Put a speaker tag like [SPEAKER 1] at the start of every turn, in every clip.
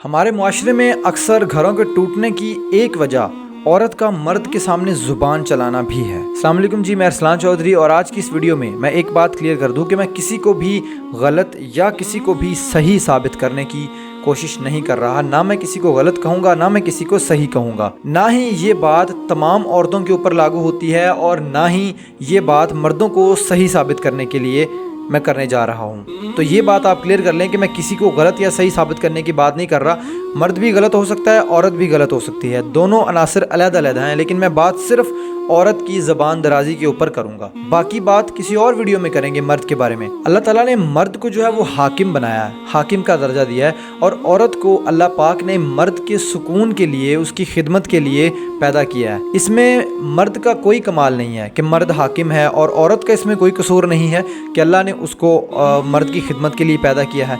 [SPEAKER 1] ہمارے معاشرے میں اکثر گھروں کے ٹوٹنے کی ایک وجہ عورت کا مرد کے سامنے زبان چلانا بھی ہے۔ السلام علیکم جی، میں ارسلان چودھری، اور آج کی اس ویڈیو میں ایک بات کلیئر کر دوں کہ میں کسی کو بھی غلط یا کسی کو بھی صحیح ثابت کرنے کی کوشش نہیں کر رہا۔ نہ میں کسی کو غلط کہوں گا، نہ میں کسی کو صحیح کہوں گا۔ نہ ہی یہ بات تمام عورتوں کے اوپر لاگو ہوتی ہے، اور نہ ہی یہ بات مردوں کو صحیح ثابت کرنے کے لیے میں کرنے جا رہا ہوں۔ تو یہ بات آپ کلیئر کر لیں کہ میں کسی کو غلط یا صحیح ثابت کرنے کی بات نہیں کر رہا۔ مرد بھی غلط ہو سکتا ہے، عورت بھی غلط ہو سکتی ہے، دونوں عناصر علیحدہ علیحدہ ہیں، لیکن میں بات صرف عورت کی زبان درازی کے اوپر کروں گا۔ باقی بات کسی اور ویڈیو میں کریں گے مرد کے بارے میں۔ اللہ تعالیٰ نے مرد کو جو ہے وہ حاکم بنایا ہے، حاکم کا درجہ دیا ہے، اور عورت کو اللہ پاک نے مرد کے سکون کے لیے، اس کی خدمت کے لیے پیدا کیا ہے۔ اس میں مرد کا کوئی کمال نہیں ہے کہ مرد حاکم ہے، اور عورت کا اس میں کوئی قصور نہیں ہے کہ اللہ نے اس کو مرد کی خدمت کے لیے پیدا کیا ہے۔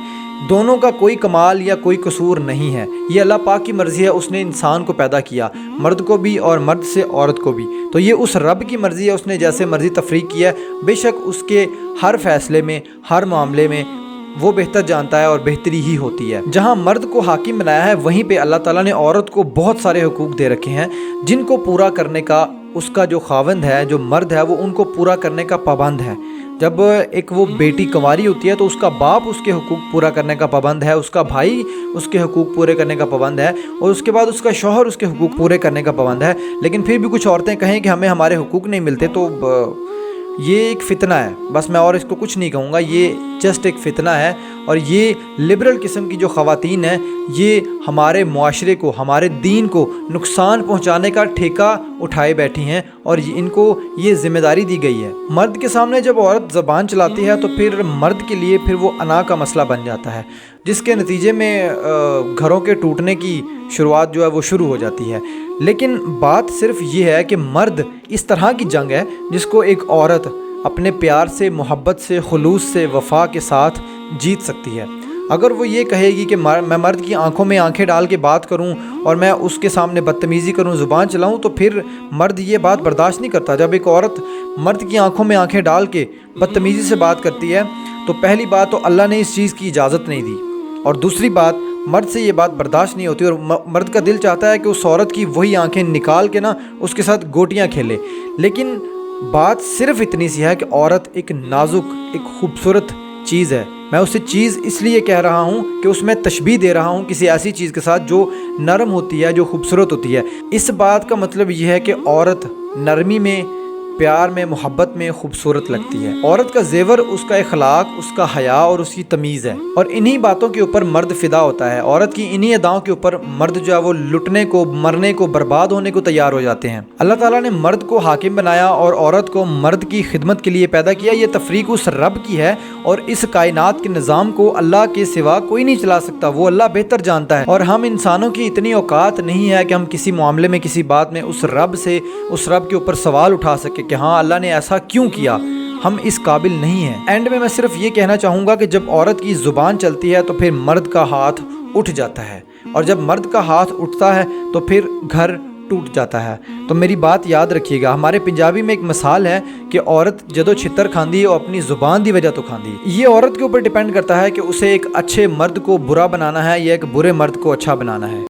[SPEAKER 1] دونوں کا کوئی کمال یا کوئی قصور نہیں ہے، یہ اللہ پاک کی مرضی ہے۔ اس نے انسان کو پیدا کیا، مرد کو بھی اور مرد سے عورت کو بھی، تو یہ اس رب کی مرضی ہے۔ اس نے جیسے مرضی تفریق کیا ہے، بے شک اس کے ہر فیصلے میں، ہر معاملے میں وہ بہتر جانتا ہے، اور بہتری ہی ہوتی ہے۔ جہاں مرد کو حاکم بنایا ہے، وہیں پہ اللہ تعالیٰ نے عورت کو بہت سارے حقوق دے رکھے ہیں، جن کو پورا کرنے کا اس کا جو خاوند ہے، جو مرد ہے، وہ ان کو پورا کرنے کا پابند ہے۔ جب ایک وہ بیٹی کنواری ہوتی ہے تو اس کا باپ اس کے حقوق پورا کرنے کا پابند ہے، اس کا بھائی اس کے حقوق پورے کرنے کا پابند ہے، اور اس کے بعد اس کا شوہر اس کے حقوق پورے کرنے کا پابند ہے۔ لیکن پھر بھی کچھ عورتیں کہیں کہ ہمیں ہمارے حقوق نہیں ملتے، تو یہ ایک فتنہ ہے، بس میں اور اس کو کچھ نہیں کہوں گا، یہ جسٹ ایک فتنہ ہے۔ اور یہ لبرل قسم کی جو خواتین ہیں، یہ ہمارے معاشرے کو، ہمارے دین کو نقصان پہنچانے کا ٹھیکہ اٹھائے بیٹھی ہیں، اور ان کو یہ ذمہ داری دی گئی ہے۔ مرد کے سامنے جب عورت زبان چلاتی ہے تو پھر مرد کے لیے پھر وہ انا کا مسئلہ بن جاتا ہے، جس کے نتیجے میں گھروں کے ٹوٹنے کی شروعات جو ہے وہ شروع ہو جاتی ہے۔ لیکن بات صرف یہ ہے کہ مرد اس طرح کی جنگ ہے جس کو ایک عورت اپنے پیار سے، محبت سے، خلوص سے، وفا کے ساتھ جیت سکتی ہے۔ اگر وہ یہ کہے گی کہ میں مرد کی آنکھوں میں آنکھیں ڈال کے بات کروں اور میں اس کے سامنے بدتمیزی کروں، زبان چلاؤں، تو پھر مرد یہ بات برداشت نہیں کرتا۔ جب ایک عورت مرد کی آنکھوں میں آنکھیں ڈال کے بدتمیزی سے بات کرتی ہے، تو پہلی بات تو اللہ نے اس چیز کی اجازت نہیں دی، اور دوسری بات مرد سے یہ بات برداشت نہیں ہوتی، اور مرد کا دل چاہتا ہے کہ اس عورت کی وہی آنکھیں نکال کے اس کے ساتھ گوٹیاں کھیلے۔ لیکن بات صرف اتنی سی ہے کہ عورت ایک نازک، ایک خوبصورت چیز ہے۔ میں اسے چیز اس لیے کہہ رہا ہوں کہ اس میں تشبیہ دے رہا ہوں کسی ایسی چیز کے ساتھ جو نرم ہوتی ہے، جو خوبصورت ہوتی ہے۔ اس بات کا مطلب یہ ہے کہ عورت نرمی میں، پیار میں، محبت میں خوبصورت لگتی ہے۔ عورت کا زیور اس کا اخلاق، اس کا حیا اور اس کی تمیز ہے، اور انہی باتوں کے اوپر مرد فدا ہوتا ہے۔ عورت کی انہی اداؤں کے اوپر مرد جو ہے وہ لٹنے کو، مرنے کو، برباد ہونے کو تیار ہو جاتے ہیں۔ اللہ تعالیٰ نے مرد کو حاکم بنایا اور عورت کو مرد کی خدمت کے لیے پیدا کیا۔ یہ تفریق اس رب کی ہے، اور اس کائنات کے نظام کو اللہ کے سوا کوئی نہیں چلا سکتا، وہ اللہ بہتر جانتا ہے۔ اور ہم انسانوں کی اتنی اوقات نہیں ہے کہ ہم کسی معاملے میں، کسی بات میں اس رب سے، اس رب کے اوپر سوال اٹھا سکے کہ ہاں اللہ نے ایسا کیوں کیا۔ ہم اس قابل نہیں ہیں۔ اینڈ میں صرف یہ کہنا چاہوں گا کہ جب عورت کی زبان چلتی ہے تو پھر مرد کا ہاتھ اٹھ جاتا ہے، اور جب مرد کا ہاتھ اٹھتا ہے تو پھر گھر ٹوٹ جاتا ہے۔ تو میری بات یاد رکھیے گا، ہمارے پنجابی میں ایک مثال ہے کہ عورت جدو چھتر کھاندی ہے، وہ اپنی زبان دی وجہ تو کھاندی۔ یہ عورت کے اوپر ڈیپینڈ کرتا ہے کہ اسے ایک اچھے مرد کو برا بنانا ہے یا ایک برے مرد کو اچھا بنانا ہے۔